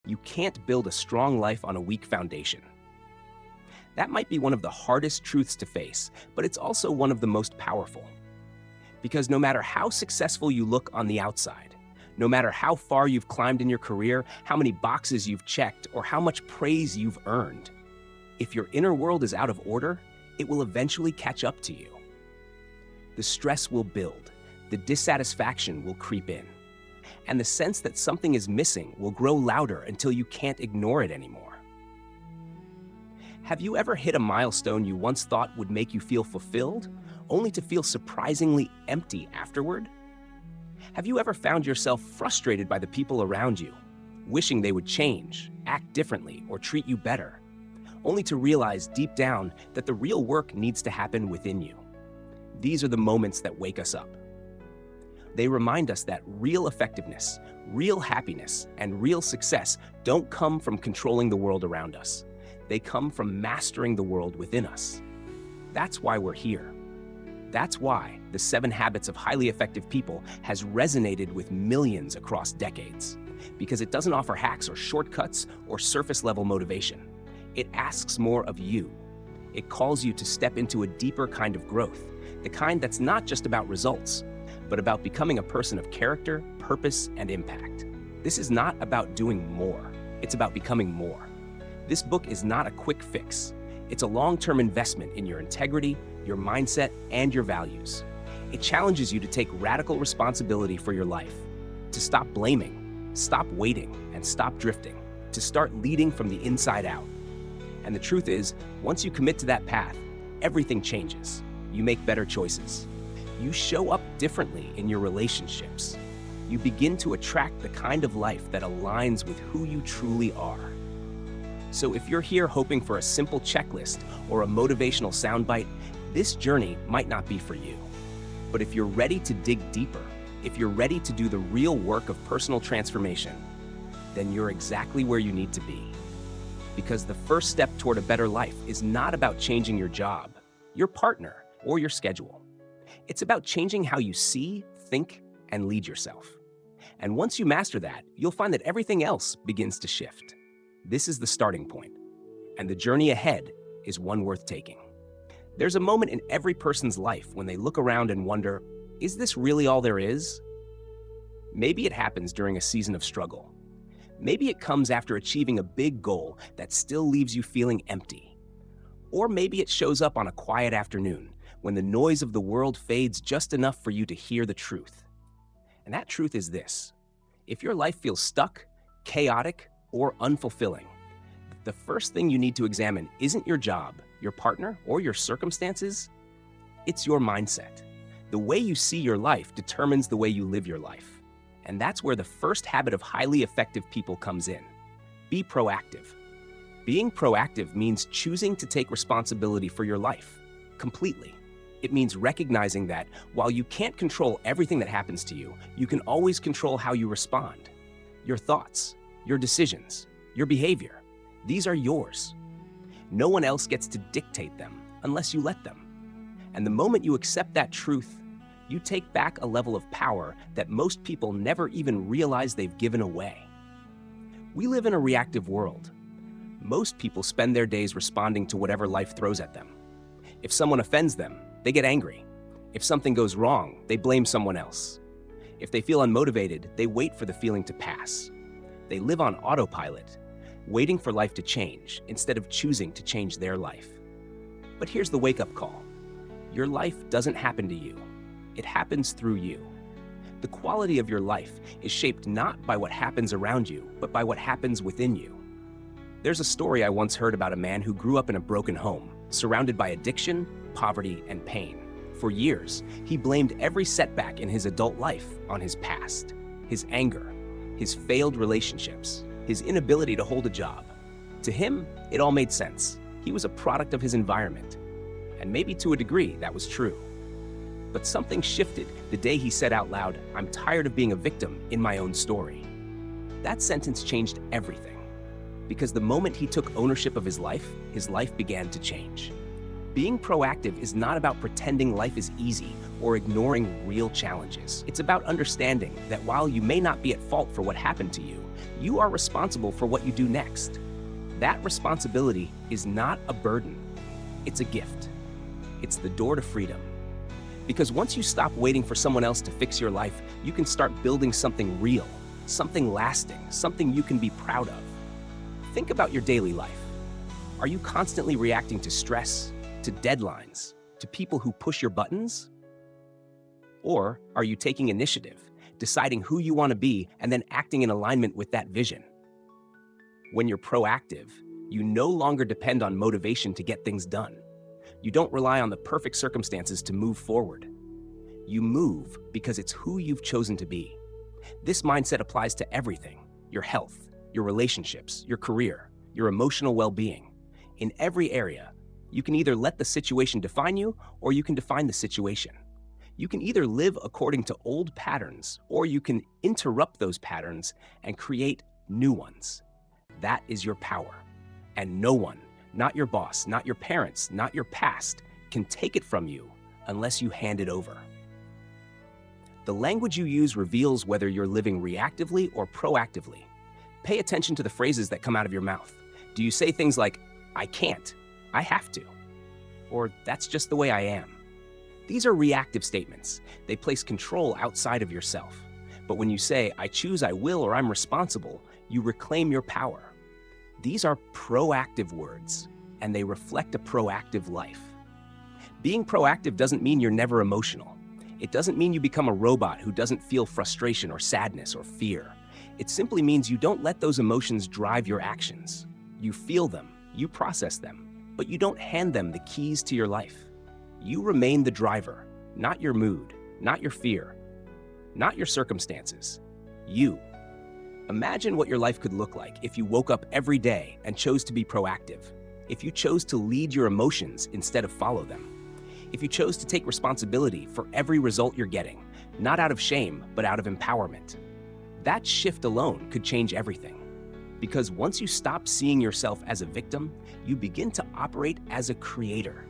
You can't build a strong life on a weak foundation. That might be one of the hardest truths to face, but it's also one of the most powerful. Because no matter how successful you look on the outside, no matter how far you've climbed in your career, how many boxes you've checked, or how much praise you've earned, if your inner world is out of order, it will eventually catch up to you. The stress will build, the dissatisfaction will creep in, and the sense that something is missing will grow louder until you can't ignore it anymore. Have you ever hit a milestone you once thought would make you feel fulfilled, only to feel surprisingly empty afterward? Have you ever found yourself frustrated by the people around you, wishing they would change, act differently, or treat you better, only to realize deep down that the real work needs to happen within you? These are the moments that wake us up. They remind us that real effectiveness, real happiness, and real success don't come from controlling the world around us. They come from mastering the world within us. That's why we're here. That's why the 7 Habits of Highly Effective People has resonated with millions across decades. Because it doesn't offer hacks or shortcuts or surface-level motivation. It asks more of you. It calls you to step into a deeper kind of growth, the kind that's not just about results, but about becoming a person of character, purpose, and impact. This is not about doing more. It's about becoming more. This book is not a quick fix. It's a long-term investment in your integrity, your mindset, and your values. It challenges you to take radical responsibility for your life, to stop blaming, stop waiting, and stop drifting, to start leading from the inside out. And the truth is, once you commit to that path, everything changes. You make better choices. You show up differently in your relationships. You begin to attract the kind of life that aligns with who you truly are. So if you're here hoping for a simple checklist or a motivational soundbite, this journey might not be for you. But if you're ready to dig deeper, if you're ready to do the real work of personal transformation, then you're exactly where you need to be. Because the first step toward a better life is not about changing your job, your partner, or your schedule. It's about changing how you see, think, and lead yourself. And once you master that, you'll find that everything else begins to shift. This is the starting point, and the journey ahead is one worth taking. There's a moment in every person's life when they look around and wonder, is this really all there is? Maybe it happens during a season of struggle. Maybe it comes after achieving a big goal that still leaves you feeling empty. Or maybe it shows up on a quiet afternoon when the noise of the world fades just enough for you to hear the truth. And that truth is this: if your life feels stuck, chaotic, or unfulfilling, the first thing you need to examine isn't your job, your partner, or your circumstances. It's your mindset. The way you see your life determines the way you live your life. And that's where the first habit of highly effective people comes in. Be proactive. Being proactive means choosing to take responsibility for your life, completely. It means recognizing that while you can't control everything that happens to you, you can always control how you respond. Your thoughts, your decisions, your behavior, these are yours. No one else gets to dictate them unless you let them. And the moment you accept that truth, you take back a level of power that most people never even realize they've given away. We live in a reactive world. Most people spend their days responding to whatever life throws at them. If someone offends them, they get angry. If something goes wrong, they blame someone else. If they feel unmotivated, they wait for the feeling to pass. They live on autopilot, waiting for life to change instead of choosing to change their life. But here's the wake-up call. Your life doesn't happen to you. It happens through you. The quality of your life is shaped not by what happens around you, but by what happens within you. There's a story I once heard about a man who grew up in a broken home, surrounded by addiction, poverty, and pain. For years, he blamed every setback in his adult life on his past, his anger, his failed relationships, his inability to hold a job. To him, it all made sense. He was a product of his environment. And maybe to a degree, that was true. But something shifted the day he said out loud, "I'm tired of being a victim in my own story." That sentence changed everything. Because the moment he took ownership of his life began to change. Being proactive is not about pretending life is easy or ignoring real challenges. It's about understanding that while you may not be at fault for what happened to you, you are responsible for what you do next. That responsibility is not a burden. It's a gift. It's the door to freedom. Because once you stop waiting for someone else to fix your life, you can start building something real, something lasting, something you can be proud of. Think about your daily life. Are you constantly reacting to stress, to deadlines, to people who push your buttons? Or are you taking initiative, deciding who you want to be, and then acting in alignment with that vision? When you're proactive, you no longer depend on motivation to get things done. You don't rely on the perfect circumstances to move forward. You move because it's who you've chosen to be. This mindset applies to everything: your health, your relationships, your career, your emotional well-being. In every area, you can either let the situation define you, or you can define the situation. You can either live according to old patterns, or you can interrupt those patterns and create new ones. That is your power. And no one, not your boss, not your parents, not your past, can take it from you unless you hand it over. The language you use reveals whether you're living reactively or proactively. Pay attention to the phrases that come out of your mouth. Do you say things like, "I can't," "I have to," or "that's just the way I am"? These are reactive statements. They place control outside of yourself. But when you say, "I choose, I will," or "I'm responsible," you reclaim your power. These are proactive words, and they reflect a proactive life. Being proactive doesn't mean you're never emotional. It doesn't mean you become a robot who doesn't feel frustration or sadness or fear. It simply means you don't let those emotions drive your actions. You feel them, you process them, but you don't hand them the keys to your life. You remain the driver, not your mood, not your fear, not your circumstances. You. Imagine what your life could look like if you woke up every day and chose to be proactive. If you chose to lead your emotions instead of follow them. If you chose to take responsibility for every result you're getting, not out of shame, but out of empowerment. That shift alone could change everything. Because once you stop seeing yourself as a victim, you begin to operate as a creator.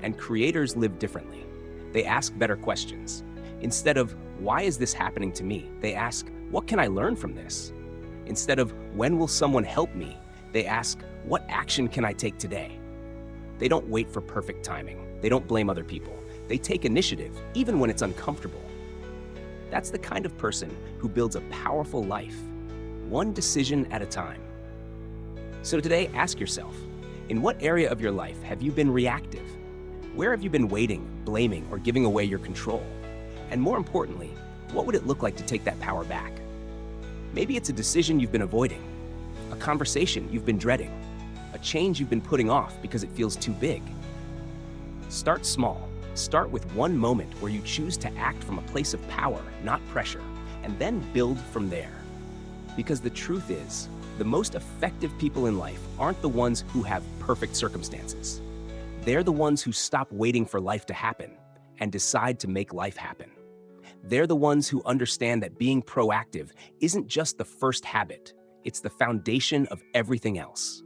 And creators live differently. They ask better questions. Instead of, "Why is this happening to me?" they ask, "What can I learn from this?" Instead of, "When will someone help me?" they ask, "What action can I take today?" They don't wait for perfect timing. They don't blame other people. They take initiative, even when it's uncomfortable. That's the kind of person who builds a powerful life, one decision at a time. So today, ask yourself, in what area of your life have you been reactive? Where have you been waiting, blaming, or giving away your control? And more importantly, what would it look like to take that power back? Maybe it's a decision you've been avoiding, a conversation you've been dreading, a change you've been putting off because it feels too big. Start small. Start with one moment where you choose to act from a place of power, not pressure, and then build from there. Because the truth is, the most effective people in life aren't the ones who have perfect circumstances. They're the ones who stop waiting for life to happen and decide to make life happen. They're the ones who understand that being proactive isn't just the first habit, it's the foundation of everything else.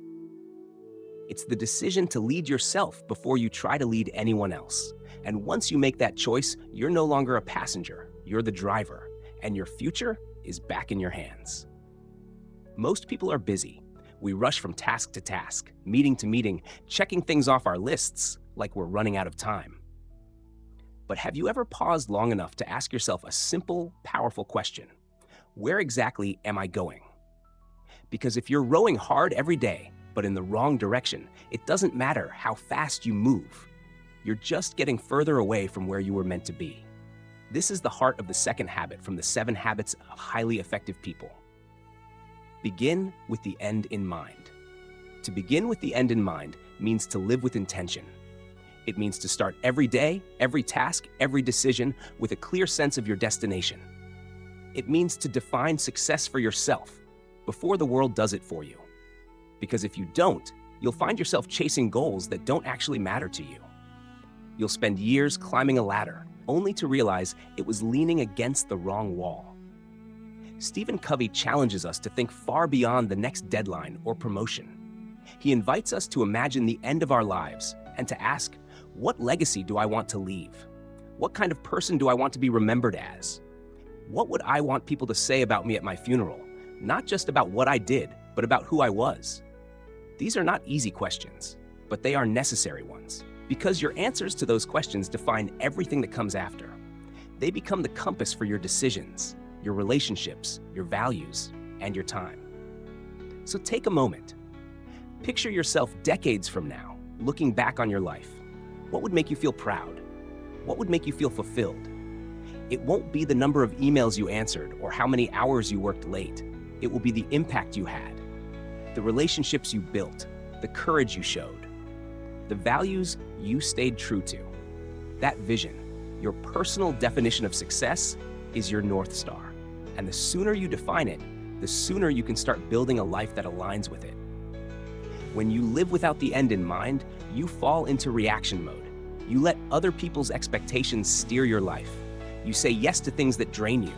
It's the decision to lead yourself before you try to lead anyone else. And once you make that choice, you're no longer a passenger, you're the driver, and your future is back in your hands. Most people are busy. We rush from task to task, meeting to meeting, checking things off our lists like we're running out of time. But have you ever paused long enough to ask yourself a simple, powerful question? Where exactly am I going? Because if you're rowing hard every day, but in the wrong direction, it doesn't matter how fast you move. You're just getting further away from where you were meant to be. This is the heart of the second habit from the 7 habits of highly effective people. Begin with the end in mind. To begin with the end in mind means to live with intention. It means to start every day, every task, every decision with a clear sense of your destination. It means to define success for yourself before the world does it for you. Because if you don't, you'll find yourself chasing goals that don't actually matter to you. You'll spend years climbing a ladder, only to realize it was leaning against the wrong wall. Stephen Covey challenges us to think far beyond the next deadline or promotion. He invites us to imagine the end of our lives and to ask, what legacy do I want to leave? What kind of person do I want to be remembered as? What would I want people to say about me at my funeral? Not just about what I did, but about who I was. These are not easy questions, but they are necessary ones, because your answers to those questions define everything that comes after. They become the compass for your decisions, your relationships, your values, and your time. So take a moment. Picture yourself decades from now, looking back on your life. What would make you feel proud? What would make you feel fulfilled? It won't be the number of emails you answered or how many hours you worked late. It will be the impact you had, the relationships you built, the courage you showed, the values you stayed true to. That vision, your personal definition of success, is your North Star. And the sooner you define it, the sooner you can start building a life that aligns with it. When you live without the end in mind, you fall into reaction mode. You let other people's expectations steer your life. You say yes to things that drain you.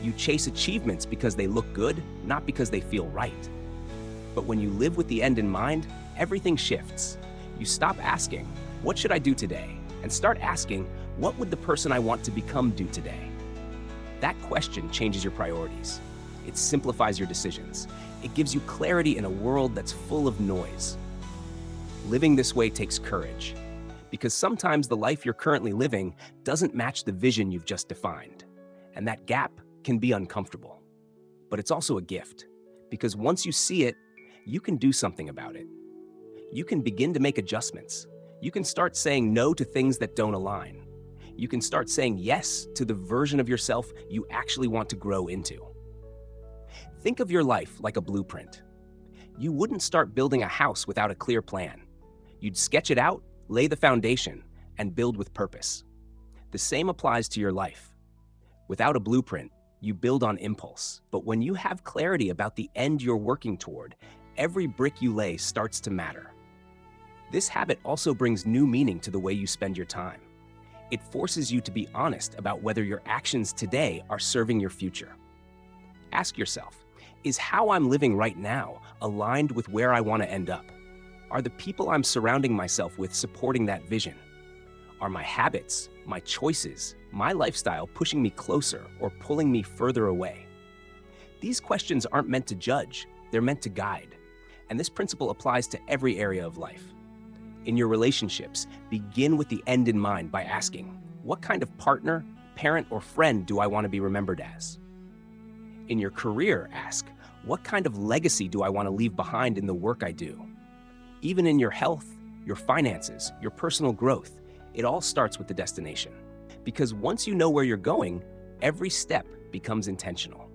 You chase achievements because they look good, not because they feel right. But when you live with the end in mind, everything shifts. You stop asking, what should I do today? And start asking, what would the person I want to become do today? That question changes your priorities. It simplifies your decisions. It gives you clarity in a world that's full of noise. Living this way takes courage, because sometimes the life you're currently living doesn't match the vision you've just defined. And that gap can be uncomfortable. But it's also a gift, because once you see it, you can do something about it. You can begin to make adjustments. You can start saying no to things that don't align. You can start saying yes to the version of yourself you actually want to grow into. Think of your life like a blueprint. You wouldn't start building a house without a clear plan. You'd sketch it out, lay the foundation, and build with purpose. The same applies to your life. Without a blueprint, you build on impulse. But when you have clarity about the end you're working toward, every brick you lay starts to matter. This habit also brings new meaning to the way you spend your time. It forces you to be honest about whether your actions today are serving your future. Ask yourself, is how I'm living right now aligned with where I want to end up? Are the people I'm surrounding myself with supporting that vision? Are my habits, my choices, my lifestyle pushing me closer or pulling me further away? These questions aren't meant to judge, they're meant to guide. And this principle applies to every area of life. In your relationships, begin with the end in mind by asking, what kind of partner, parent, or friend do I want to be remembered as? In your career, ask, what kind of legacy do I want to leave behind in the work I do? Even in your health, your finances, your personal growth, it all starts with the destination. Because once you know where you're going, every step becomes intentional.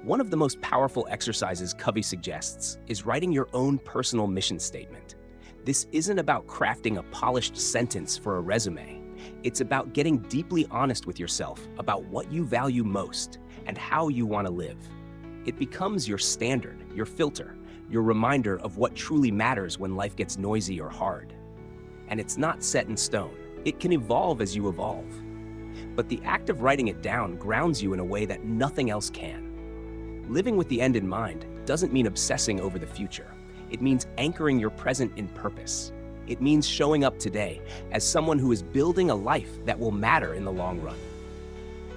One of the most powerful exercises Covey suggests is writing your own personal mission statement. This isn't about crafting a polished sentence for a resume. It's about getting deeply honest with yourself about what you value most and how you want to live. It becomes your standard, your filter, your reminder of what truly matters when life gets noisy or hard. And it's not set in stone. It can evolve as you evolve. But the act of writing it down grounds you in a way that nothing else can. Living with the end in mind doesn't mean obsessing over the future. It means anchoring your present in purpose. It means showing up today as someone who is building a life that will matter in the long run.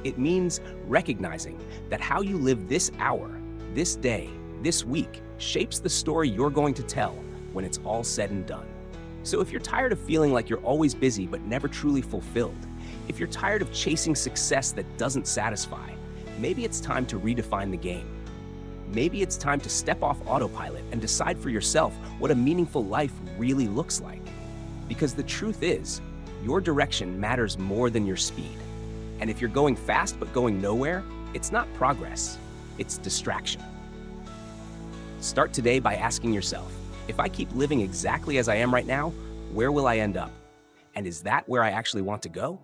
It means recognizing that how you live this hour, this day, this week shapes the story you're going to tell when it's all said and done. So if you're tired of feeling like you're always busy but never truly fulfilled, if you're tired of chasing success that doesn't satisfy, maybe it's time to redefine the game. Maybe it's time to step off autopilot and decide for yourself what a meaningful life really looks like. Because the truth is, your direction matters more than your speed. And if you're going fast but going nowhere, it's not progress, it's distraction. Start today by asking yourself, if I keep living exactly as I am right now, where will I end up? And is that where I actually want to go?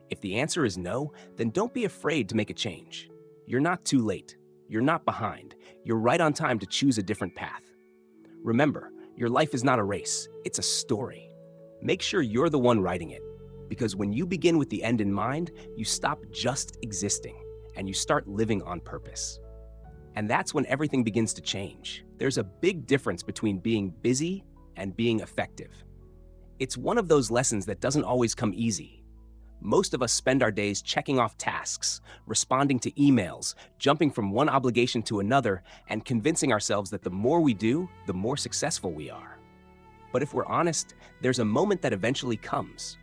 If the answer is no, then don't be afraid to make a change. You're not too late. You're not behind. You're right on time to choose a different path. Remember, your life is not a race, it's a story. Make sure you're the one writing it, because when you begin with the end in mind, you stop just existing and you start living on purpose. And that's when everything begins to change. There's a big difference between being busy and being effective. It's one of those lessons that doesn't always come easy. Most of us spend our days checking off tasks, responding to emails, jumping from one obligation to another, and convincing ourselves that the more we do, the more successful we are. But if we're honest, there's a moment that eventually comes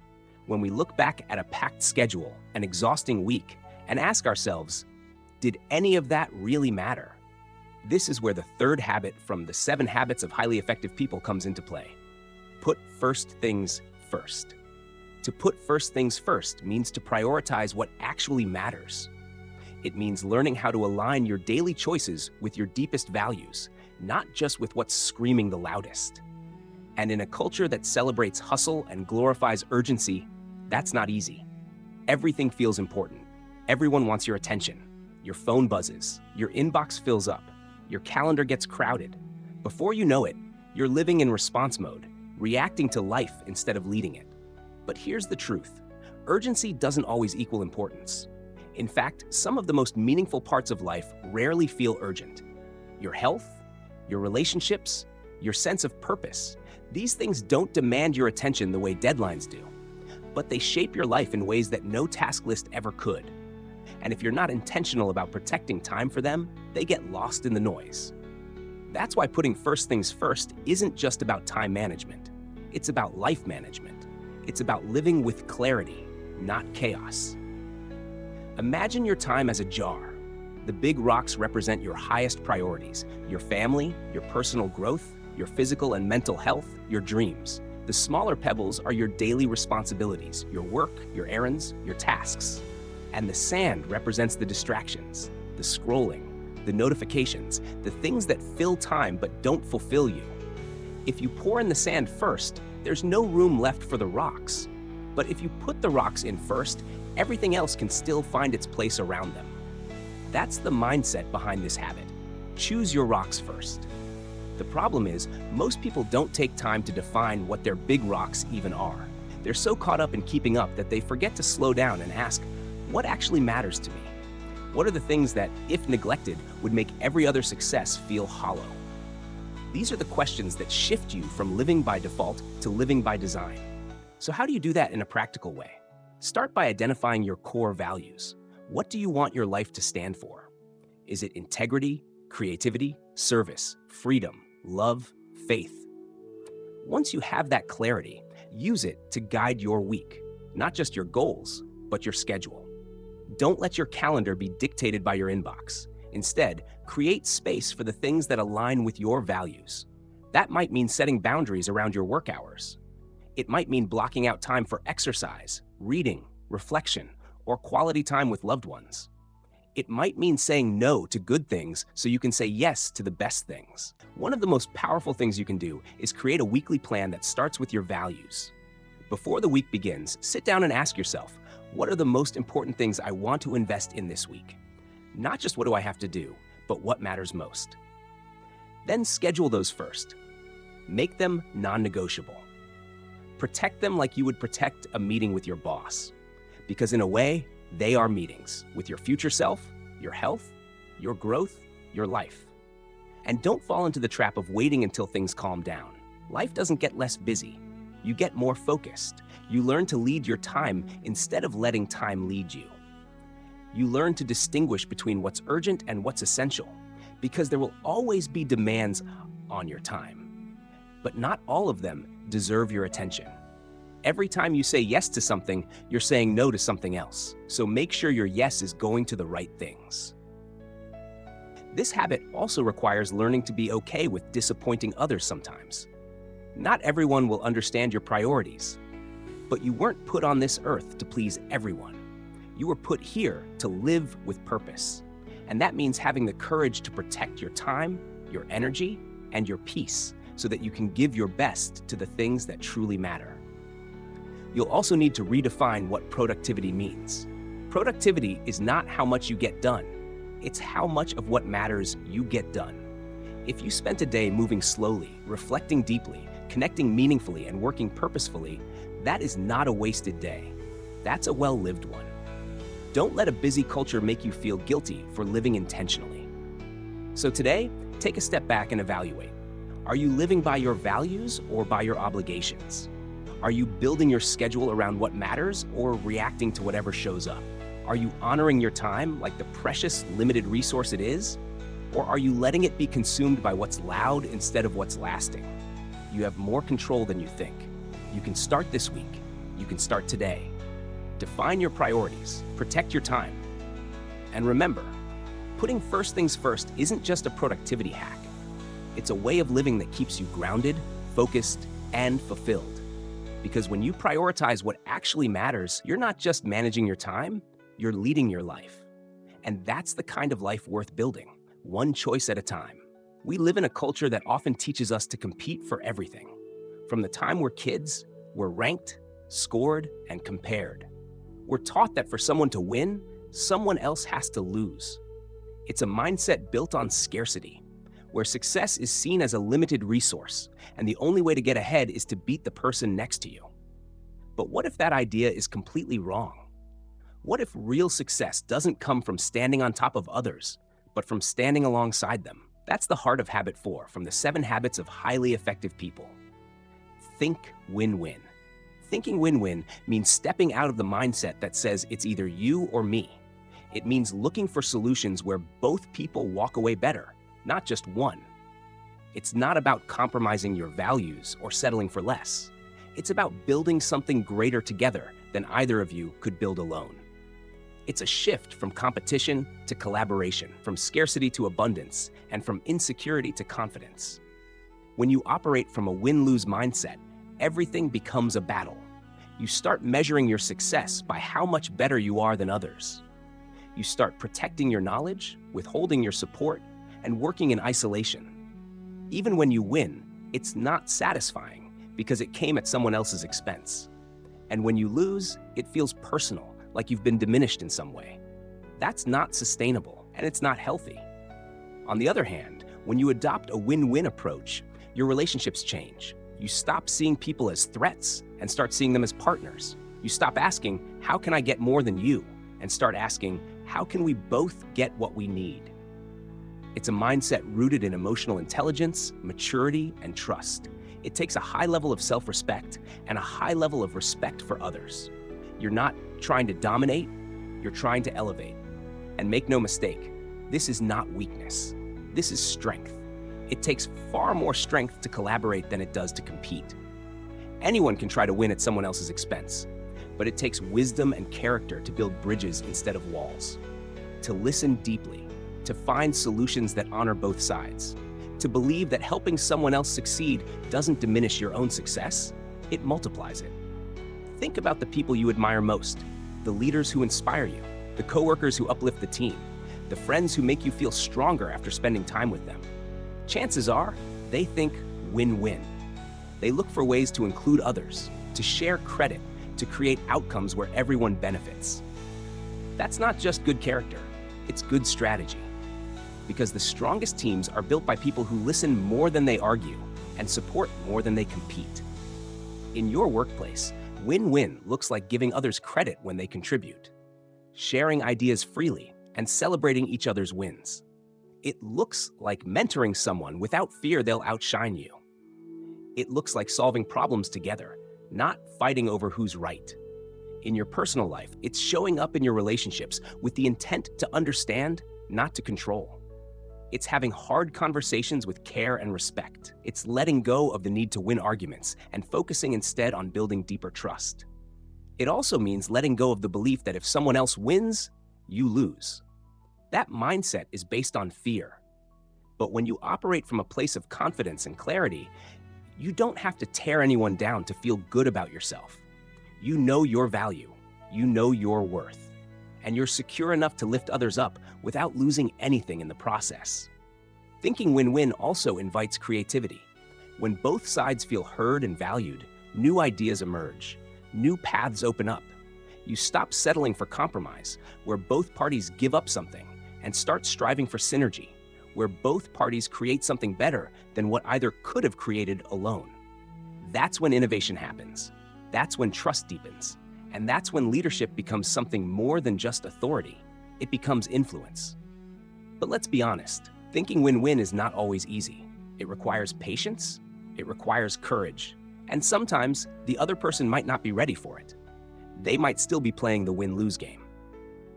when we look back at a packed schedule, an exhausting week, and ask ourselves, did any of that really matter? This is where the third habit from the 7 Habits of Highly Effective People comes into play. Put first things first. To put first things first means to prioritize what actually matters. It means learning how to align your daily choices with your deepest values, not just with what's screaming the loudest. And in a culture that celebrates hustle and glorifies urgency, that's not easy. Everything feels important. Everyone wants your attention. Your phone buzzes. Your inbox fills up. Your calendar gets crowded. Before you know it, you're living in response mode, reacting to life instead of leading it. But here's the truth. Urgency doesn't always equal importance. In fact, some of the most meaningful parts of life rarely feel urgent. Your health, your relationships, your sense of purpose. These things don't demand your attention the way deadlines do, but they shape your life in ways that no task list ever could. And if you're not intentional about protecting time for them, they get lost in the noise. That's why putting first things first isn't just about time management. It's about life management. It's about living with clarity, not chaos. Imagine your time as a jar. The big rocks represent your highest priorities, your family, your personal growth, your physical and mental health, your dreams. The smaller pebbles are your daily responsibilities, your work, your errands, your tasks. And the sand represents the distractions, the scrolling, the notifications, the things that fill time but don't fulfill you. If you pour in the sand first, there's no room left for the rocks. But if you put the rocks in first, everything else can still find its place around them. That's the mindset behind this habit. Choose your rocks first. The problem is, most people don't take time to define what their big rocks even are. They're so caught up in keeping up that they forget to slow down and ask, what actually matters to me? What are the things that, if neglected, would make every other success feel hollow? These are the questions that shift you from living by default to living by design. So how do you do that in a practical way? Start by identifying your core values. What do you want your life to stand for? Is it integrity, creativity, service, freedom, love, faith? Once you have that clarity, use it to guide your week, not just your goals, but your schedule. Don't let your calendar be dictated by your inbox. Instead, create space for the things that align with your values. That might mean setting boundaries around your work hours. It might mean blocking out time for exercise, reading, reflection, or quality time with loved ones. It might mean saying no to good things so you can say yes to the best things. One of the most powerful things you can do is create a weekly plan that starts with your values. Before the week begins, sit down and ask yourself, what are the most important things I want to invest in this week? Not just what do I have to do, but what matters most. Then schedule those first. Make them non-negotiable. Protect them like you would protect a meeting with your boss. Because in a way, they are meetings with your future self, your health, your growth, your life. And don't fall into the trap of waiting until things calm down. Life doesn't get less busy. You get more focused. You learn to lead your time instead of letting time lead you. You learn to distinguish between what's urgent and what's essential, because there will always be demands on your time. But not all of them deserve your attention. Every time you say yes to something, you're saying no to something else. So make sure your yes is going to the right things. This habit also requires learning to be okay with disappointing others sometimes. Not everyone will understand your priorities, but you weren't put on this earth to please everyone. You were put here to live with purpose. And that means having the courage to protect your time, your energy, and your peace so that you can give your best to the things that truly matter. You'll also need to redefine what productivity means. Productivity is not how much you get done. It's how much of what matters you get done. If you spent a day moving slowly, reflecting deeply, connecting meaningfully, and working purposefully, that is not a wasted day. That's a well-lived one. Don't let a busy culture make you feel guilty for living intentionally. So today, take a step back and evaluate. Are you living by your values or by your obligations? Are you building your schedule around what matters or reacting to whatever shows up? Are you honoring your time like the precious, limited resource it is? Or are you letting it be consumed by what's loud instead of what's lasting? You have more control than you think. You can start this week. You can start today. Define your priorities, protect your time. And remember, putting first things first isn't just a productivity hack. It's a way of living that keeps you grounded, focused, and fulfilled. Because when you prioritize what actually matters, you're not just managing your time, you're leading your life. And that's the kind of life worth building, one choice at a time. We live in a culture that often teaches us to compete for everything. From the time we're kids, we're ranked, scored, and compared. We're taught that for someone to win, someone else has to lose. It's a mindset built on scarcity, where success is seen as a limited resource, and the only way to get ahead is to beat the person next to you. But what if that idea is completely wrong? What if real success doesn't come from standing on top of others, but from standing alongside them? That's the heart of Habit 4 from the 7 Habits of Highly Effective People. Think win-win. Thinking win-win means stepping out of the mindset that says it's either you or me. It means looking for solutions where both people walk away better, not just one. It's not about compromising your values or settling for less. It's about building something greater together than either of you could build alone. It's a shift from competition to collaboration, from scarcity to abundance, and from insecurity to confidence. When you operate from a win-lose mindset, everything becomes a battle. You start measuring your success by how much better you are than others. You start protecting your knowledge, withholding your support, and working in isolation. Even when you win, it's not satisfying because it came at someone else's expense. And when you lose, it feels personal, like you've been diminished in some way. That's not sustainable, and it's not healthy. On the other hand, when you adopt a win-win approach, your relationships change. You stop seeing people as threats and start seeing them as partners. You stop asking, how can I get more than you? And start asking, how can we both get what we need? It's a mindset rooted in emotional intelligence, maturity, and trust. It takes a high level of self-respect and a high level of respect for others. You're not trying to dominate, you're trying to elevate. And make no mistake, this is not weakness. This is strength. It takes far more strength to collaborate than it does to compete. Anyone can try to win at someone else's expense, but it takes wisdom and character to build bridges instead of walls, to listen deeply, to find solutions that honor both sides, to believe that helping someone else succeed doesn't diminish your own success, it multiplies it. Think about the people you admire most, the leaders who inspire you, the coworkers who uplift the team, the friends who make you feel stronger after spending time with them. Chances are, they think win-win. They look for ways to include others, to share credit, to create outcomes where everyone benefits. That's not just good character, it's good strategy. Because the strongest teams are built by people who listen more than they argue and support more than they compete. In your workplace, win-win looks like giving others credit when they contribute, sharing ideas freely, and celebrating each other's wins. It looks like mentoring someone without fear they'll outshine you. It looks like solving problems together, not fighting over who's right. In your personal life, it's showing up in your relationships with the intent to understand, not to control. It's having hard conversations with care and respect. It's letting go of the need to win arguments and focusing instead on building deeper trust. It also means letting go of the belief that if someone else wins, you lose. That mindset is based on fear. But when you operate from a place of confidence and clarity, you don't have to tear anyone down to feel good about yourself. You know your value, you know your worth, and you're secure enough to lift others up without losing anything in the process. Thinking win-win also invites creativity. When both sides feel heard and valued, new ideas emerge, new paths open up. You stop settling for compromise, where both parties give up something, and start striving for synergy, where both parties create something better than what either could have created alone. That's when innovation happens. That's when trust deepens. And that's when leadership becomes something more than just authority. It becomes influence. But let's be honest, thinking win-win is not always easy. It requires patience, it requires courage, And sometimes the other person might not be ready for it. They might still be playing the win-lose game.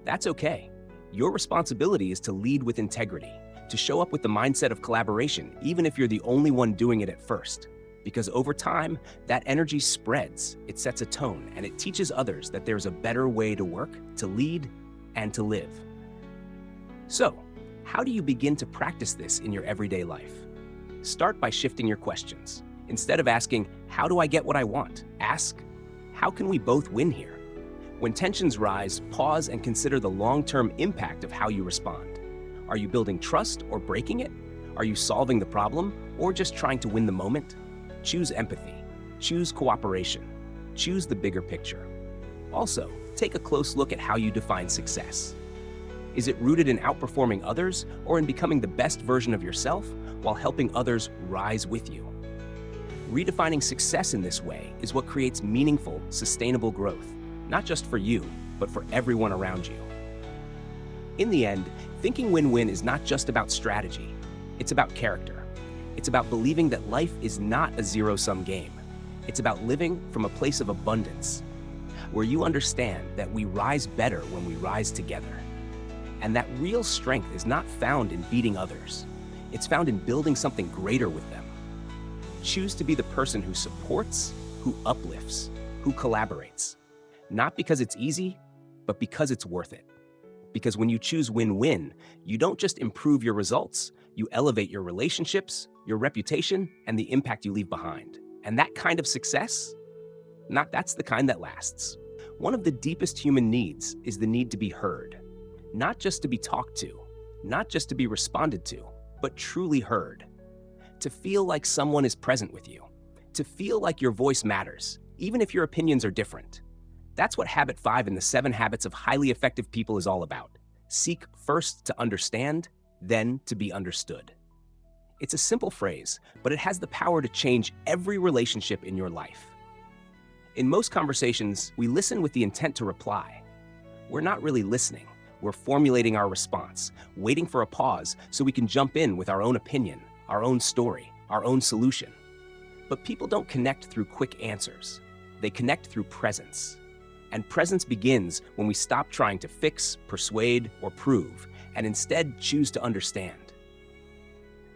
That's okay. Your responsibility is to lead with integrity, to show up with the mindset of collaboration, even if you're the only one doing it at first. Because over time, that energy spreads, it sets a tone, and it teaches others that there's a better way to work, to lead, and to live. So, how do you begin to practice this in your everyday life? Start by shifting your questions. Instead of asking, "How do I get what I want?" ask, "How can we both win here?" When tensions rise, pause and consider the long-term impact of how you respond. Are you building trust or breaking it? Are you solving the problem or just trying to win the moment? Choose empathy. Choose cooperation. Choose the bigger picture. Also, take a close look at how you define success. Is it rooted in outperforming others or in becoming the best version of yourself while helping others rise with you? Redefining success in this way is what creates meaningful, sustainable growth, not just for you, but for everyone around you. In the end, thinking win-win is not just about strategy. It's about character. It's about believing that life is not a zero-sum game. It's about living from a place of abundance, where you understand that we rise better when we rise together. And that real strength is not found in beating others. It's found in building something greater with them. Choose to be the person who supports, who uplifts, who collaborates. Not because it's easy, but because it's worth it. Because when you choose win-win, you don't just improve your results, you elevate your relationships, your reputation, and the impact you leave behind. And that kind of success, that's the kind that lasts. One of the deepest human needs is the need to be heard. Not just to be talked to, not just to be responded to, but truly heard. To feel like someone is present with you. To feel like your voice matters, even if your opinions are different. That's what Habit 5 in the 7 Habits of Highly Effective People is all about. Seek first to understand, then to be understood. It's a simple phrase, but it has the power to change every relationship in your life. In most conversations, we listen with the intent to reply. We're not really listening. We're formulating our response, waiting for a pause so we can jump in with our own opinion, our own story, our own solution. But people don't connect through quick answers. They connect through presence. And presence begins when we stop trying to fix, persuade, or prove, and instead choose to understand.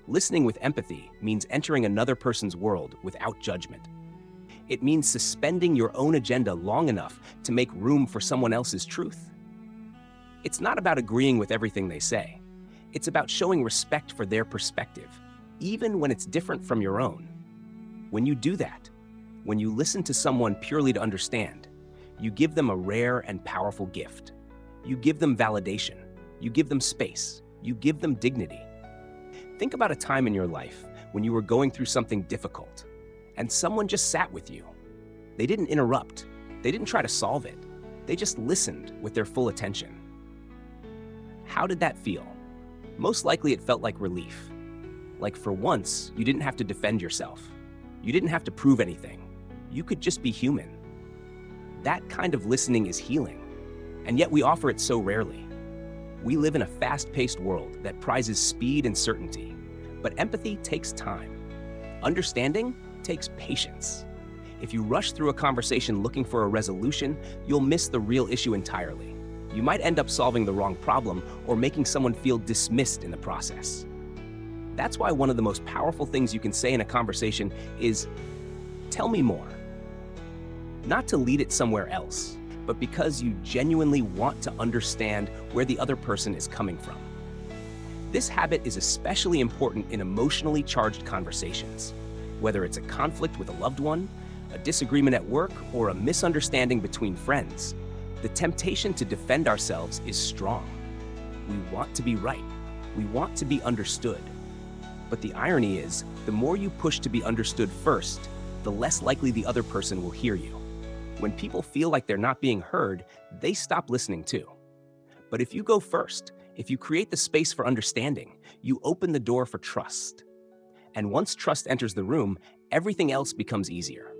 Listening with empathy means entering another person's world without judgment. It means suspending your own agenda long enough to make room for someone else's truth. It's not about agreeing with everything they say. It's about showing respect for their perspective, even when it's different from your own. When you do that, when you listen to someone purely to understand, you give them a rare and powerful gift. You give them validation. You give them space. You give them dignity. Think about a time in your life when you were going through something difficult, and someone just sat with you. They didn't interrupt. They didn't try to solve it. They just listened with their full attention. How did that feel? Most likely it felt like relief. Like for once, you didn't have to defend yourself. You didn't have to prove anything. You could just be human. That kind of listening is healing, and yet we offer it so rarely. We live in a fast-paced world that prizes speed and certainty, but empathy takes time. Understanding takes patience. If you rush through a conversation looking for a resolution, you'll miss the real issue entirely. You might end up solving the wrong problem or making someone feel dismissed in the process. That's why one of the most powerful things you can say in a conversation is, "Tell me more." Not to lead it somewhere else, but because you genuinely want to understand where the other person is coming from. This habit is especially important in emotionally charged conversations. Whether it's a conflict with a loved one, a disagreement at work, or a misunderstanding between friends, the temptation to defend ourselves is strong. We want to be right. We want to be understood. But the irony is, the more you push to be understood first, the less likely the other person will hear you. When people feel like they're not being heard, they stop listening too. But if you go first, if you create the space for understanding, you open the door for trust. And once trust enters the room, everything else becomes easier.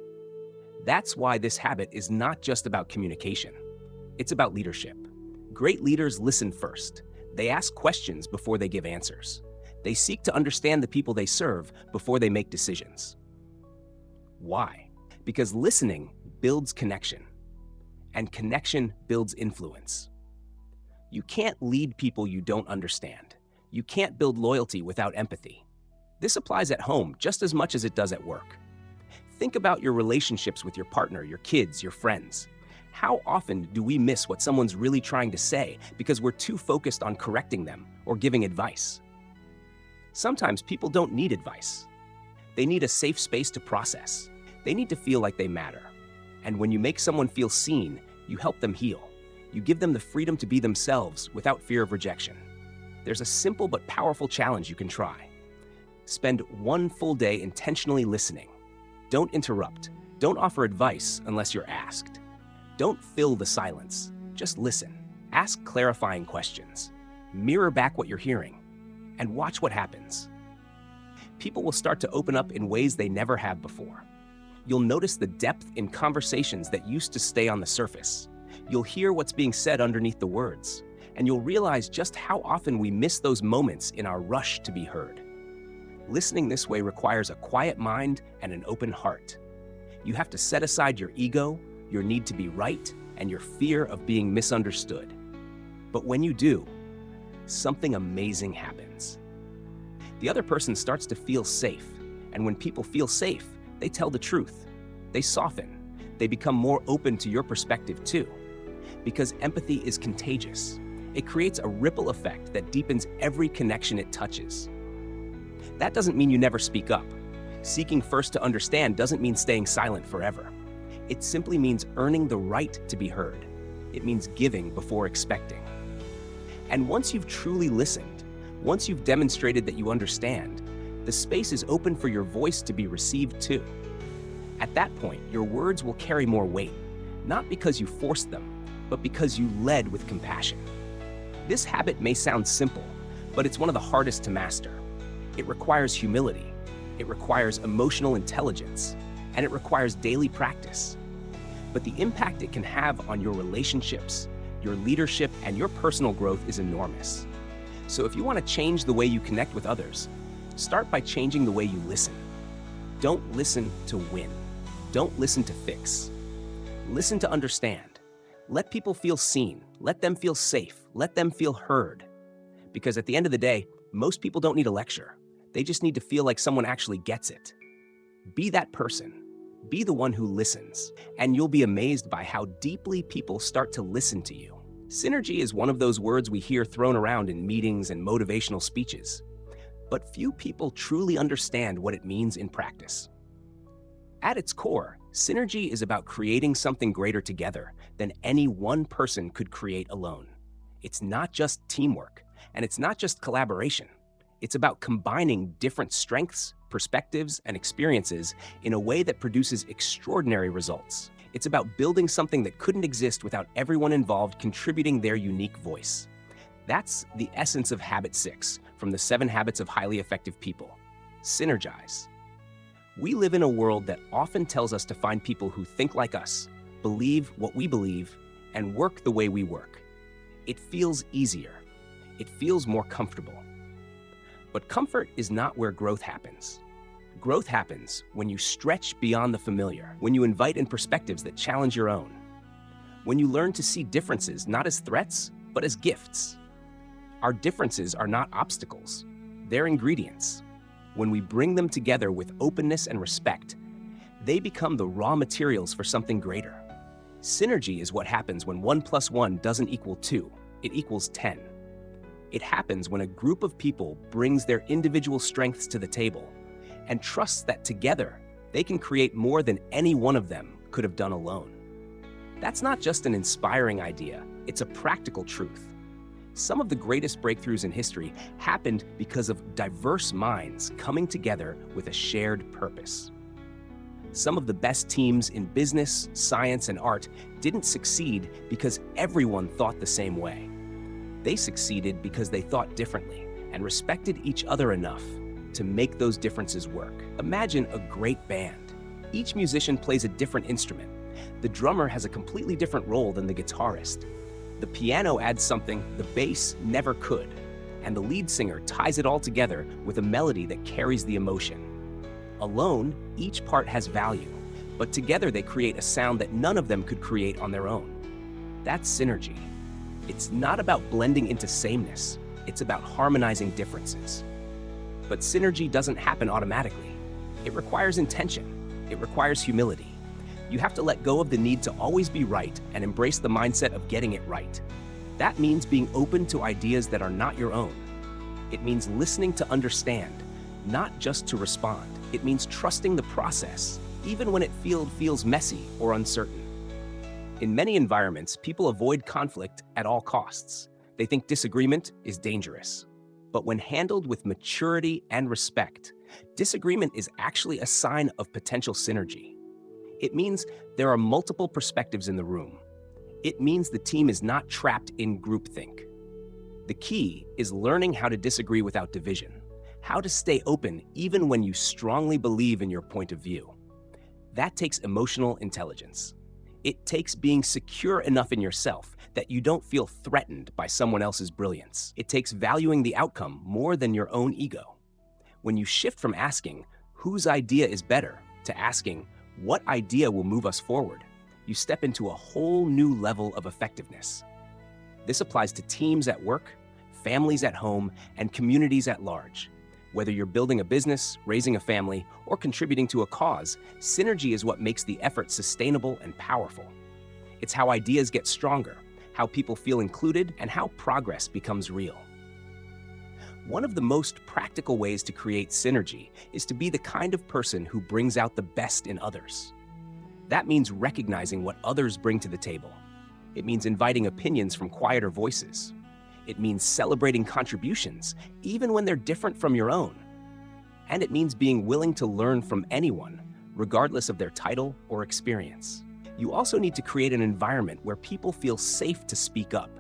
That's why this habit is not just about communication. It's about leadership. Great leaders listen first. They ask questions before they give answers. They seek to understand the people they serve before they make decisions. Why? Because listening builds connection, and connection builds influence. You can't lead people you don't understand. You can't build loyalty without empathy. This applies at home just as much as it does at work. Think about your relationships with your partner, your kids, your friends. How often do we miss what someone's really trying to say because we're too focused on correcting them or giving advice? Sometimes people don't need advice. They need a safe space to process. They need to feel like they matter. And when you make someone feel seen, you help them heal. You give them the freedom to be themselves without fear of rejection. There's a simple but powerful challenge you can try. Spend one full day intentionally listening. Don't interrupt. Don't offer advice unless you're asked. Don't fill the silence. Just listen. Ask clarifying questions. Mirror back what you're hearing. And watch what happens. People will start to open up in ways they never have before. You'll notice the depth in conversations that used to stay on the surface. You'll hear what's being said underneath the words, and you'll realize just how often we miss those moments in our rush to be heard. Listening this way requires a quiet mind and an open heart. You have to set aside your ego, your need to be right, and your fear of being misunderstood. But when you do, something amazing happens. The other person starts to feel safe, and when people feel safe, they tell the truth. They soften. They become more open to your perspective too. Because empathy is contagious. It creates a ripple effect that deepens every connection it touches. That doesn't mean you never speak up. Seeking first to understand doesn't mean staying silent forever. It simply means earning the right to be heard. It means giving before expecting. And once you've truly listened, once you've demonstrated that you understand, the space is open for your voice to be received too. At that point, your words will carry more weight, not because you forced them, but because you led with compassion. This habit may sound simple, but it's one of the hardest to master. It requires humility, it requires emotional intelligence, and it requires daily practice. But the impact it can have on your relationships, your leadership, and your personal growth is enormous. So if you want to change the way you connect with others, start by changing the way you listen. Don't listen to win. Don't listen to fix. Listen to understand. Let people feel seen. Let them feel safe. Let them feel heard. Because at the end of the day, most people don't need a lecture. They just need to feel like someone actually gets it. Be that person. Be the one who listens, and you'll be amazed by how deeply people start to listen to you. Synergy is one of those words we hear thrown around in meetings and motivational speeches, but few people truly understand what it means in practice. At its core, synergy is about creating something greater together than any one person could create alone. It's not just teamwork, and it's not just collaboration. It's about combining different strengths, perspectives, and experiences in a way that produces extraordinary results. It's about building something that couldn't exist without everyone involved contributing their unique voice. That's the essence of Habit 6 from the 7 Habits of Highly Effective People. Synergize. We live in a world that often tells us to find people who think like us, believe what we believe, and work the way we work. It feels easier. It feels more comfortable. But comfort is not where growth happens. Growth happens when you stretch beyond the familiar, when you invite in perspectives that challenge your own, when you learn to see differences not as threats, but as gifts. Our differences are not obstacles, they're ingredients. When we bring them together with openness and respect, they become the raw materials for something greater. Synergy is what happens when 1 + 1 doesn't equal 2, it equals 10. It happens when a group of people brings their individual strengths to the table and trusts that together they can create more than any one of them could have done alone. That's not just an inspiring idea, it's a practical truth. Some of the greatest breakthroughs in history happened because of diverse minds coming together with a shared purpose. Some of the best teams in business, science, and art didn't succeed because everyone thought the same way. They succeeded because they thought differently and respected each other enough to make those differences work. Imagine a great band. Each musician plays a different instrument. The drummer has a completely different role than the guitarist. The piano adds something the bass never could, and the lead singer ties it all together with a melody that carries the emotion. Alone, each part has value, but together they create a sound that none of them could create on their own. That's synergy. It's not about blending into sameness, it's about harmonizing differences. But synergy doesn't happen automatically. It requires intention. It requires humility. You have to let go of the need to always be right and embrace the mindset of getting it right. That means being open to ideas that are not your own. It means listening to understand, not just to respond. It means trusting the process, even when it feels messy or uncertain. In many environments, people avoid conflict at all costs. They think disagreement is dangerous. But when handled with maturity and respect, disagreement is actually a sign of potential synergy. It means there are multiple perspectives in the room. It means the team is not trapped in groupthink. The key is learning how to disagree without division, how to stay open even when you strongly believe in your point of view. That takes emotional intelligence. It takes being secure enough in yourself that you don't feel threatened by someone else's brilliance. It takes valuing the outcome more than your own ego. When you shift from asking, whose idea is better, to asking, what idea will move us forward, you step into a whole new level of effectiveness. This applies to teams at work, families at home, and communities at large. Whether you're building a business, raising a family, or contributing to a cause, synergy is what makes the effort sustainable and powerful. It's how ideas get stronger, how people feel included, and how progress becomes real. One of the most practical ways to create synergy is to be the kind of person who brings out the best in others. That means recognizing what others bring to the table. It means inviting opinions from quieter voices. It means celebrating contributions, even when they're different from your own. And it means being willing to learn from anyone, regardless of their title or experience. You also need to create an environment where people feel safe to speak up.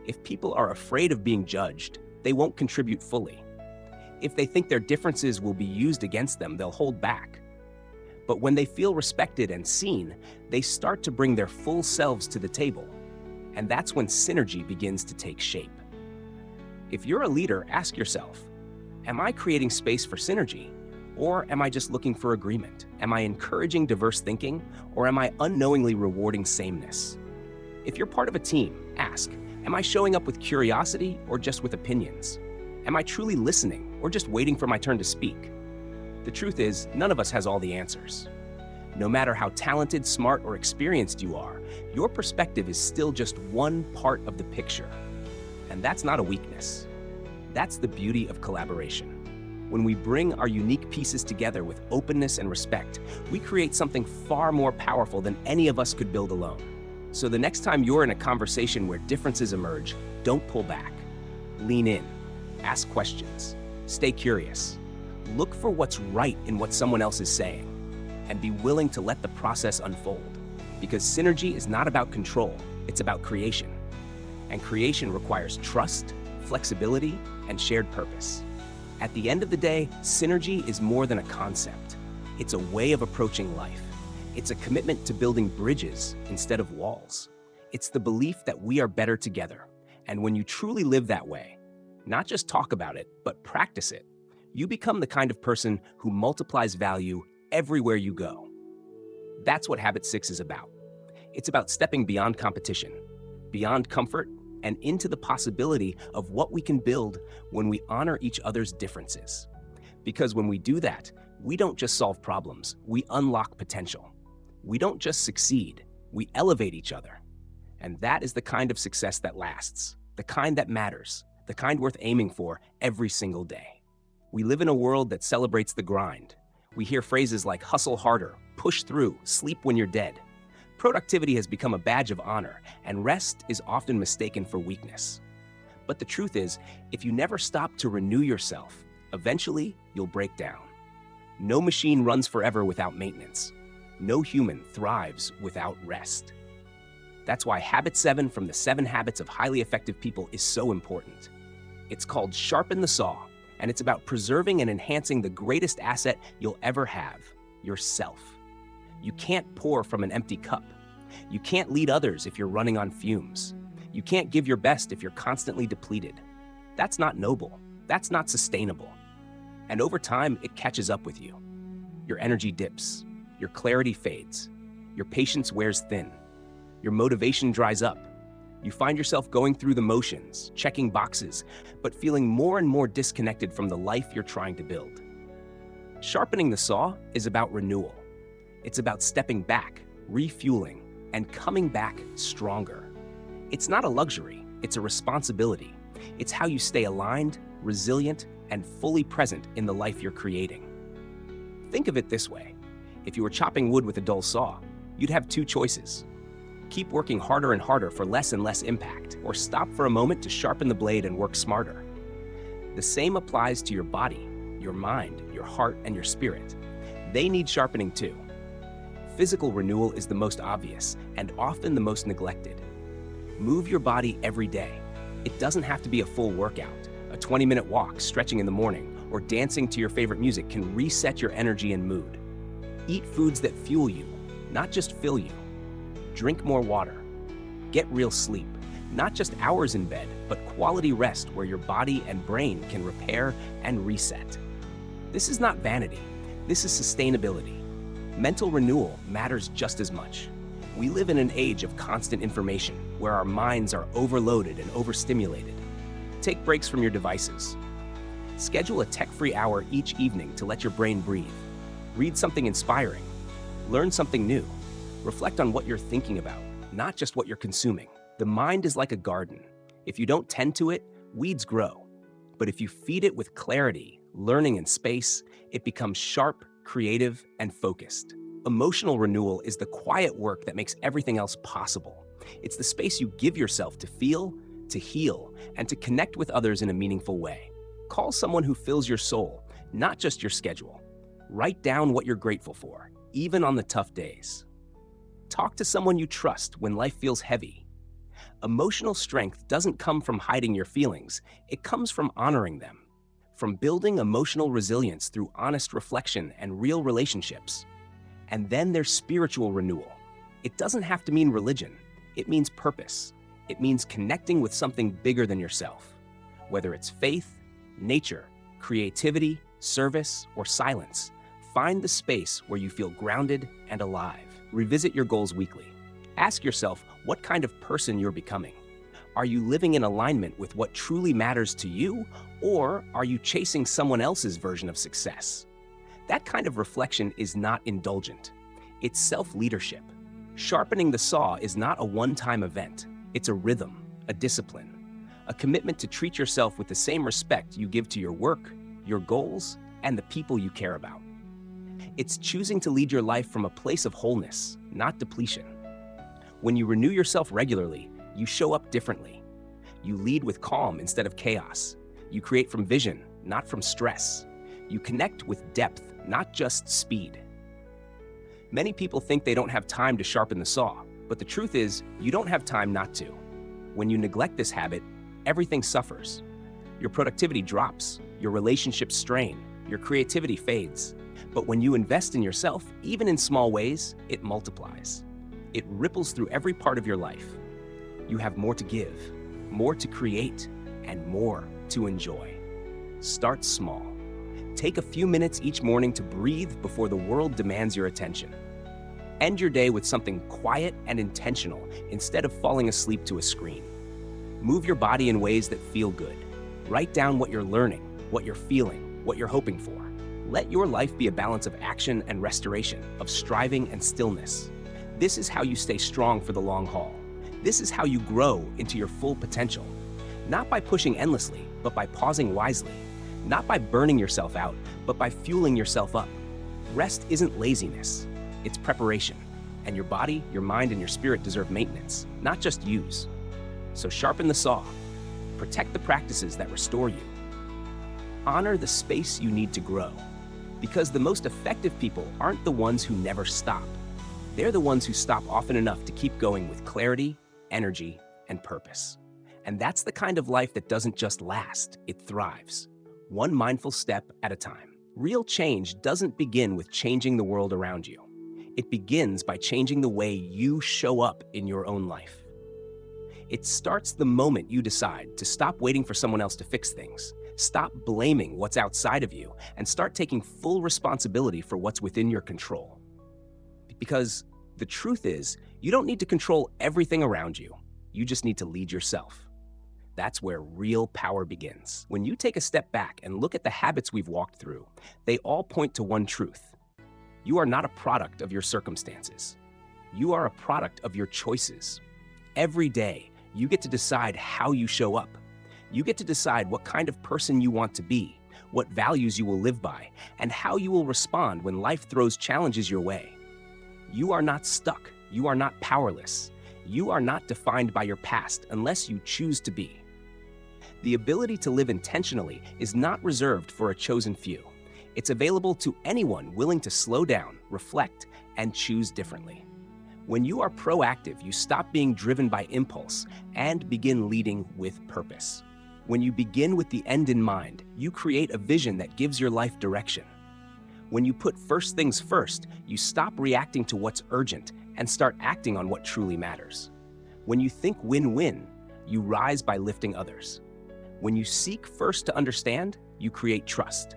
If people are afraid of being judged, they won't contribute fully. If they think their differences will be used against them, they'll hold back. But when they feel respected and seen, they start to bring their full selves to the table. And that's when synergy begins to take shape. If you're a leader, ask yourself, am I creating space for synergy? Or am I just looking for agreement? Am I encouraging diverse thinking? Or am I unknowingly rewarding sameness? If you're part of a team, ask, am I showing up with curiosity or just with opinions? Am I truly listening or just waiting for my turn to speak? The truth is, none of us has all the answers. No matter how talented, smart, or experienced you are, your perspective is still just one part of the picture. And that's not a weakness. That's the beauty of collaboration. When we bring our unique pieces together with openness and respect, we create something far more powerful than any of us could build alone. So the next time you're in a conversation where differences emerge, don't pull back. Lean in. Ask questions. Stay curious. Look for what's right in what someone else is saying, and be willing to let the process unfold. Because synergy is not about control, it's about creation. And creation requires trust, flexibility, and shared purpose. At the end of the day, synergy is more than a concept. It's a way of approaching life. It's a commitment to building bridges instead of walls. It's the belief that we are better together. And when you truly live that way, not just talk about it, but practice it, you become the kind of person who multiplies value everywhere you go. That's what Habit 6 is about. It's about stepping beyond competition, beyond comfort, and into the possibility of what we can build when we honor each other's differences. Because when we do that, we don't just solve problems, we unlock potential. We don't just succeed, we elevate each other. And that is the kind of success that lasts, the kind that matters, the kind worth aiming for every single day. We live in a world that celebrates the grind. We hear phrases like hustle harder, push through, sleep when you're dead. Productivity has become a badge of honor, and rest is often mistaken for weakness. But the truth is, if you never stop to renew yourself, eventually you'll break down. No machine runs forever without maintenance. No human thrives without rest. That's why Habit 7 from the 7 Habits of Highly Effective People is so important. It's called Sharpen the Saw, and it's about preserving and enhancing the greatest asset you'll ever have, yourself. You can't pour from an empty cup. You can't lead others if you're running on fumes. You can't give your best if you're constantly depleted. That's not noble. That's not sustainable. And over time, it catches up with you. Your energy dips. your clarity fades, your patience wears thin, your motivation dries up. You find yourself going through the motions, checking boxes, but feeling more and more disconnected from the life you're trying to build. Sharpening the saw is about renewal. It's about stepping back, refueling, and coming back stronger. It's not a luxury, it's a responsibility. It's how you stay aligned, resilient, and fully present in the life you're creating. Think of it this way. If you were chopping wood with a dull saw, you'd have two choices. Keep working harder and harder for less and less impact, or stop for a moment to sharpen the blade and work smarter. The same applies to your body, your mind, your heart, and your spirit. They need sharpening too. Physical renewal is the most obvious and often the most neglected. Move your body every day. It doesn't have to be a full workout. A 20-minute walk, stretching in the morning, or dancing to your favorite music can reset your energy and mood. Eat foods that fuel you, not just fill you. Drink more water. Get real sleep, not just hours in bed, but quality rest where your body and brain can repair and reset. This is not vanity. This is sustainability. Mental renewal matters just as much. We live in an age of constant information where our minds are overloaded and overstimulated. Take breaks from your devices. Schedule a tech-free hour each evening to let your brain breathe. Read something inspiring. Learn something new. Reflect on what you're thinking about, not just what you're consuming. The mind is like a garden. If you don't tend to it, weeds grow. But if you feed it with clarity, learning, and space, it becomes sharp, creative, and focused. Emotional renewal is the quiet work that makes everything else possible. It's the space you give yourself to feel, to heal, and to connect with others in a meaningful way. Call someone who fills your soul, not just your schedule. Write down what you're grateful for, even on the tough days. Talk to someone you trust when life feels heavy. Emotional strength doesn't come from hiding your feelings, it comes from honoring them. From building emotional resilience through honest reflection and real relationships. And then there's spiritual renewal. It doesn't have to mean religion. It means purpose. It means connecting with something bigger than yourself. Whether it's faith, nature, creativity, service, or silence, find the space where you feel grounded and alive. Revisit your goals weekly. Ask yourself what kind of person you're becoming. Are you living in alignment with what truly matters to you, or are you chasing someone else's version of success? That kind of reflection is not indulgent. It's self-leadership. Sharpening the saw is not a one-time event. It's a rhythm, a discipline, a commitment to treat yourself with the same respect you give to your work, your goals, and the people you care about. It's choosing to lead your life from a place of wholeness, not depletion. When you renew yourself regularly, you show up differently. You lead with calm instead of chaos. You create from vision, not from stress. You connect with depth, not just speed. Many people think they don't have time to sharpen the saw, but the truth is, you don't have time not to. When you neglect this habit, everything suffers. Your productivity drops, your relationships strain, your creativity fades. But when you invest in yourself, even in small ways, it multiplies. It ripples through every part of your life. You have more to give, more to create, and more to enjoy. Start small. Take a few minutes each morning to breathe before the world demands your attention. End your day with something quiet and intentional instead of falling asleep to a screen. Move your body in ways that feel good. Write down what you're learning, what you're feeling, what you're hoping for. Let your life be a balance of action and restoration, of striving and stillness. This is how you stay strong for the long haul. This is how you grow into your full potential. Not by pushing endlessly, but by pausing wisely. Not by burning yourself out, but by fueling yourself up. Rest isn't laziness, it's preparation. And your body, your mind, and your spirit deserve maintenance, not just use. So sharpen the saw. Protect the practices that restore you. Honor the space you need to grow. Because the most effective people aren't the ones who never stop. They're the ones who stop often enough to keep going with clarity, energy, and purpose. And that's the kind of life that doesn't just last, it thrives. One mindful step at a time. Real change doesn't begin with changing the world around you. It begins by changing the way you show up in your own life. It starts the moment you decide to stop waiting for someone else to fix things, stop blaming what's outside of you, and start taking full responsibility for what's within your control. Because the truth is, you don't need to control everything around you. You just need to lead yourself. That's where real power begins. When you take a step back and look at the habits we've walked through, they all point to one truth. You are not a product of your circumstances. You are a product of your choices. Every day, you get to decide how you show up. You get to decide what kind of person you want to be, what values you will live by, and how you will respond when life throws challenges your way. You are not stuck. You are not powerless. You are not defined by your past unless you choose to be. The ability to live intentionally is not reserved for a chosen few. It's available to anyone willing to slow down, reflect, and choose differently. When you are proactive, you stop being driven by impulse and begin leading with purpose. When you begin with the end in mind, you create a vision that gives your life direction. When you put first things first, you stop reacting to what's urgent and start acting on what truly matters. When you think win-win, you rise by lifting others. When you seek first to understand, you create trust.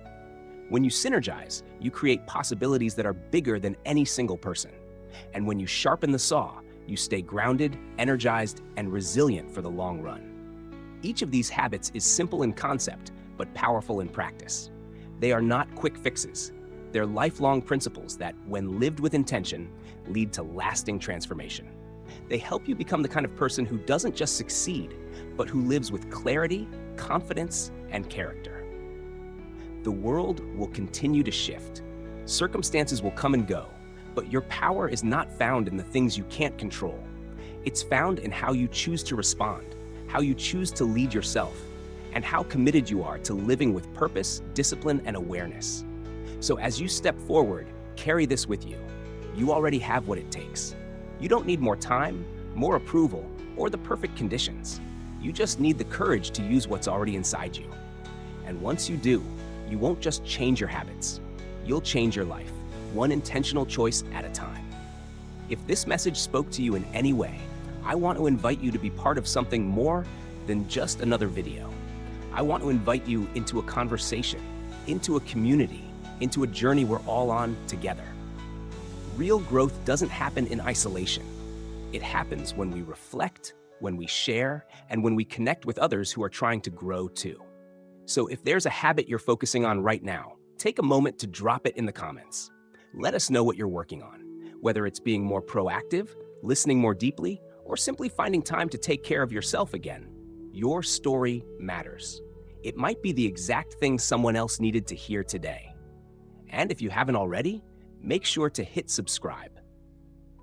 When you synergize, you create possibilities that are bigger than any single person. And when you sharpen the saw, you stay grounded, energized, and resilient for the long run. Each of these habits is simple in concept, but powerful in practice. They are not quick fixes. They're lifelong principles that, when lived with intention, lead to lasting transformation. They help you become the kind of person who doesn't just succeed, but who lives with clarity, confidence, and character. The world will continue to shift. Circumstances will come and go, but your power is not found in the things you can't control. It's found in how you choose to respond, how you choose to lead yourself, and how committed you are to living with purpose, discipline, and awareness. So as you step forward, carry this with you. You already have what it takes. You don't need more time, more approval, or the perfect conditions. You just need the courage to use what's already inside you. And once you do, you won't just change your habits. You'll change your life, one intentional choice at a time. If this message spoke to you in any way, I want to invite you to be part of something more than just another video. I want to invite you into a conversation, into a community, into a journey we're all on together. Real growth doesn't happen in isolation. It happens when we reflect, when we share, and when we connect with others who are trying to grow too. So if there's a habit you're focusing on right now, take a moment to drop it in the comments. Let us know what you're working on, whether it's being more proactive, listening more deeply, or simply finding time to take care of yourself again. Your story matters. It might be the exact thing someone else needed to hear today. And if you haven't already, make sure to hit subscribe.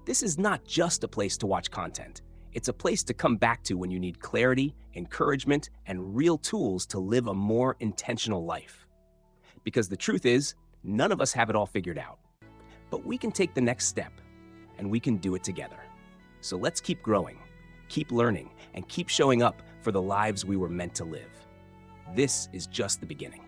This is not just a place to watch content. It's a place to come back to when you need clarity, encouragement, and real tools to live a more intentional life. Because the truth is, none of us have it all figured out. But we can take the next step, and we can do it together. So let's keep growing, keep learning, and keep showing up for the lives we were meant to live. This is just the beginning.